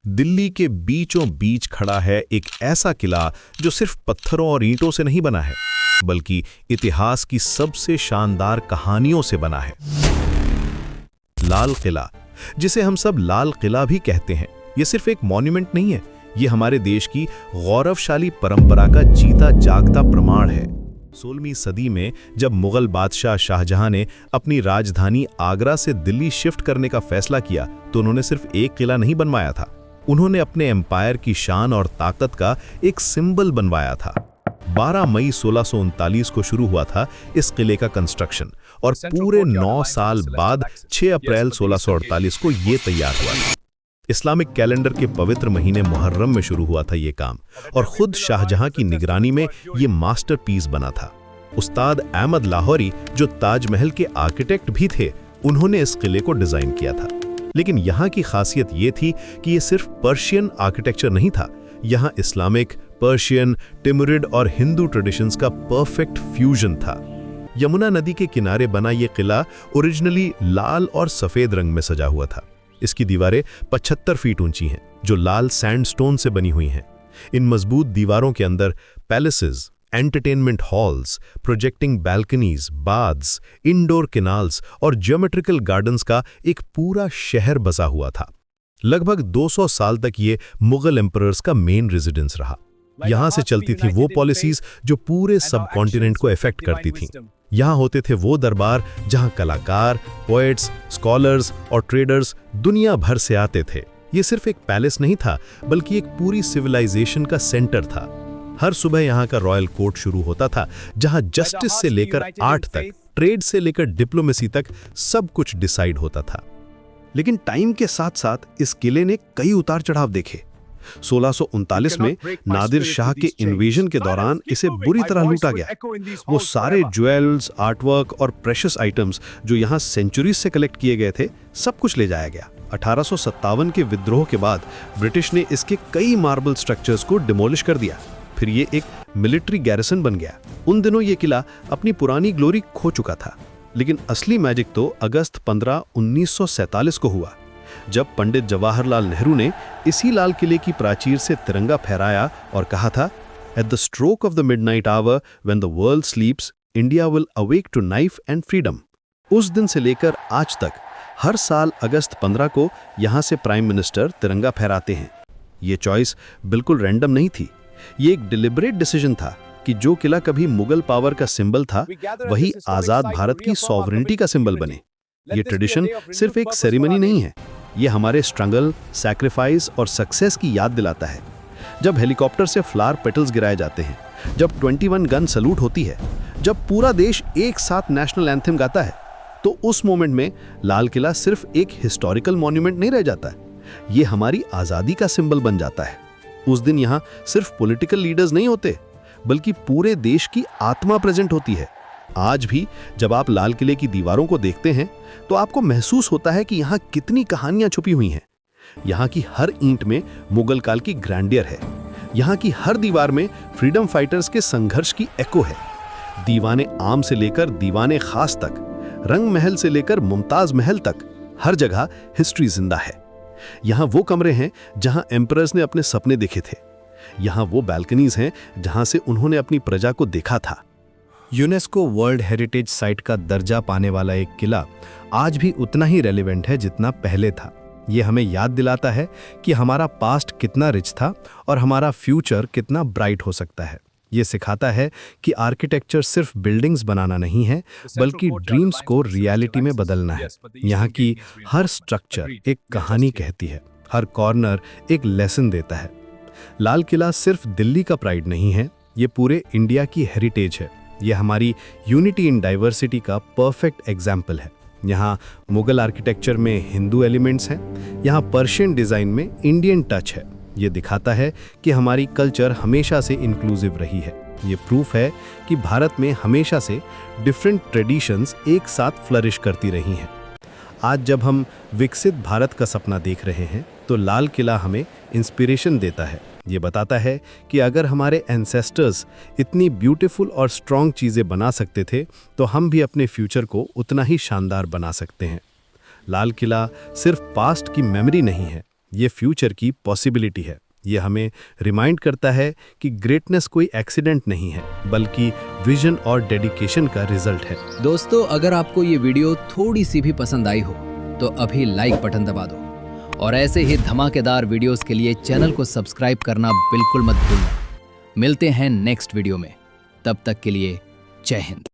दिल्ली के बीचों बीच खड़ा है एक ऐसा किला जो सिर्फ पत्थरों और ईंटों से नहीं बना है, बल्कि इतिहास की सबसे शानदार कहानियों से बना है। लाल किला, जिसे हम सब लाल किला भी कहते हैं, यह सिर्फ एक मॉन्यूमेंट नहीं है, ये हमारे देश की गौरवशाली परंपरा का जीता जागता प्रमाण है। 16वीं सदी में जब मुगल बादशाह शाहजहां ने अपनी राजधानी आगरा से दिल्ली शिफ्ट करने का फैसला किया, तो उन्होंने सिर्फ एक किला नहीं बनवाया था, उन्होंने अपने एम्पायर की शान और ताकत का एक सिंबल बनवाया था। 12 मई 1639 को शुरू हुआ था इस किले का कंस्ट्रक्शन और पूरे 9 साल बाद 6 अप्रैल 1648 को ये तैयार हुआ था। इस्लामिक कैलेंडर के पवित्र महीने मुहर्रम में शुरू हुआ था ये काम और खुद शाहजहां की निगरानी में ये मास्टरपीस बना था। उस्ताद अहमद लाहौरी, जो ताजमहल के आर्किटेक्ट भी थे, उन्होंने इस किले को डिजाइन किया था। लेकिन यहाँ की खासियत ये थी कि ये सिर्फ पर्शियन आर्किटेक्चर नहीं था, यहाँ इस्लामिक, पर्शियन, टिमुरिड और हिंदू ट्रेडिशंस का परफेक्ट फ्यूजन था। यमुना नदी के किनारे बना ये किला ओरिजिनली लाल और सफेद रंग में सजा हुआ था। इसकी दीवारें 75 फीट ऊंची हैं, जो लाल सैंडस्टोन से बनी हुई हैं। इन मजबूत दीवारों के अंदर palaces, entertainment halls, projecting balconies, baths, indoor canals और ज्योमेट्रिकल गार्डन्स का एक पूरा शहर बसा हुआ था। लगभग 200 साल तक ये मुगल एम्परर्स का मेन रेजिडेंस रहा। यहाँ से चलती थी वो पॉलिसीज जो पूरे सब कॉन्टिनेंट को इफेक्ट करती थीं। यहाँ होते थे वो दरबार जहाँ कलाकार, पोएट्स, स्कॉलर्स और ट्रेडर्स दुनिया भर से आते थे। ये सिर्फ एक पैलेस नहीं था, बल्कि एक पूरी सिविलाइजेशन का सेंटर था। हर सुबह यहाँ का रॉयल कोर्ट शुरू होता था, जहाँ जस्टिस से लेकर आर्ट तक, ट्रेड से लेकर डिप्लोमेसी तक सब कुछ डिसाइड होता था। लेकिन टाइम के साथ साथ इस किले ने कई उतार चढ़ाव देखे। 1639 में नादिर शाह के इन्वेजन के दौरान इसे बुरी तरह लूटा गया। वो सारे ज्वेल्स, आर्टवर्क और प्रेशियस आइटम्स जो यहाँ सेंचुरीज से कलेक्ट किए गए थे, सब कुछ ले जाया गया। 1857 के विद्रोह के बाद ब्रिटिश ने इसके कई मार्बल स्ट्रक्चर्स को डिमोलिश कर दिया। फिर ये एक मिलिट्री गैरिसन बन गया। उन दिनों ये किला अपनी पुरानी ग्लोरी खो चुका था। लेकिन असली मैजिक तो अगस्त 15, 1947 को हुआ, जब पंडित जवाहरलाल नेहरू ने इसी लाल किले की प्राचीर से तिरंगा फहराया और कहा था, at the stroke of the midnight hour when the world sleeps, India will awake to life and freedom. उस दिन से लेकर आज तक हर साल अगस्त 15 को यहाँ से प्राइम मिनिस्टर तिरंगा फहराते हैं। ये चॉइस बिल्कुल रैंडम नहीं थी, ये एक डिलिबरेट डिसीजन था कि जो किला कभी मुगल पावर का सिंबल था, वही आजाद भारत की सॉवरेनिटी का सिंबल बने। ये ट्रेडिशन सिर्फ एक सेरेमनी नहीं है, ये हमारे स्ट्रगल, सैक्रिफाइस और सक्सेस की याद दिलाता है। जब हेलीकॉप्टर से फ्लावर पेटल्स गिराए जाते हैं, जब 21 गन सलूट होती है, जब पूरा देश एक साथ नेशनल एंथम गाता है, तो उस मोमेंट में लाल किला सिर्फ एक हिस्टोरिकल मॉन्यूमेंट नहीं रह जाता, ये हमारी आज़ादी का सिंबल बन जाता है। उस दिन यहाँ सिर्फ पॉलिटिकल लीडर्स नहीं होते, बल्कि पूरे देश की आत्मा प्रेजेंट होती है। आज भी जब आप लाल किले की दीवारों को देखते हैं, तो आपको महसूस होता है कि यहाँ कितनी कहानियां छुपी हुई हैं। यहाँ की हर ईंट में मुगल काल की ग्रैंडियर है, यहाँ की हर दीवार में फ्रीडम फाइटर्स के संघर्ष की एको है। दीवाने आम से लेकर दीवाने खास तक, रंग महल से लेकर मुमताज महल तक, हर जगह हिस्ट्री जिंदा है। यहाँ वो कमरे हैं जहाँ एम्परर्स ने अपने सपने देखे थे, यहाँ वो बैल्कनीज हैं जहाँ से उन्होंने अपनी प्रजा को देखा था। यूनेस्को वर्ल्ड हेरिटेज साइट का दर्जा पाने वाला एक किला आज भी उतना ही रेलेवेंट है जितना पहले था। ये हमें याद दिलाता है कि हमारा पास्ट कितना रिच था और हमारा फ्यूचर कितना ब्राइट हो सकता है। ये सिखाता है कि आर्किटेक्चर सिर्फ बिल्डिंग्स बनाना नहीं है, बल्कि ड्रीम्स को रियलिटी में बदलना है। यहाँ की हर स्ट्रक्चर एक कहानी कहती है, हर कॉर्नर एक लेसन देता है। लाल किला सिर्फ दिल्ली का प्राइड नहीं है, ये पूरे इंडिया की हेरिटेज है। ये हमारी यूनिटी इन डाइवर्सिटी का परफेक्ट एग्जाम्पल है। यहाँ मुगल आर्किटेक्चर में हिंदू एलिमेंट्स हैं, यहाँ पर्शियन डिज़ाइन में इंडियन टच है। ये दिखाता है कि हमारी कल्चर हमेशा से इंक्लूसिव रही है। ये प्रूफ है कि भारत में हमेशा से डिफरेंट ट्रेडिशंस एक साथ फ्लरिश करती रही हैं। आज जब हम विकसित भारत का सपना देख रहे हैं, तो लाल किला हमें इंस्पिरेशन देता है। ये बताता है कि अगर हमारे एंसेस्टर्स इतनी ब्यूटीफुल और स्ट्रॉन्ग चीज़ें बना सकते थे, तो हम भी अपने फ्यूचर को उतना ही शानदार बना सकते हैं। लाल किला सिर्फ पास्ट की मेमोरी नहीं है, ये फ्यूचर की पॉसिबिलिटी है। ये हमें रिमाइंड करता है कि ग्रेटनेस कोई एक्सीडेंट नहीं है, बल्कि विजन और डेडिकेशन का रिजल्ट है। दोस्तों, अगर आपको ये वीडियो थोड़ी सी भी पसंद आई हो तो अभी लाइक बटन दबा दो और ऐसे ही धमाकेदार वीडियोस के लिए चैनल को सब्सक्राइब करना बिल्कुल मत भूलना। मिलते हैं नेक्स्ट वीडियो में, तब तक के लिए जय हिंद।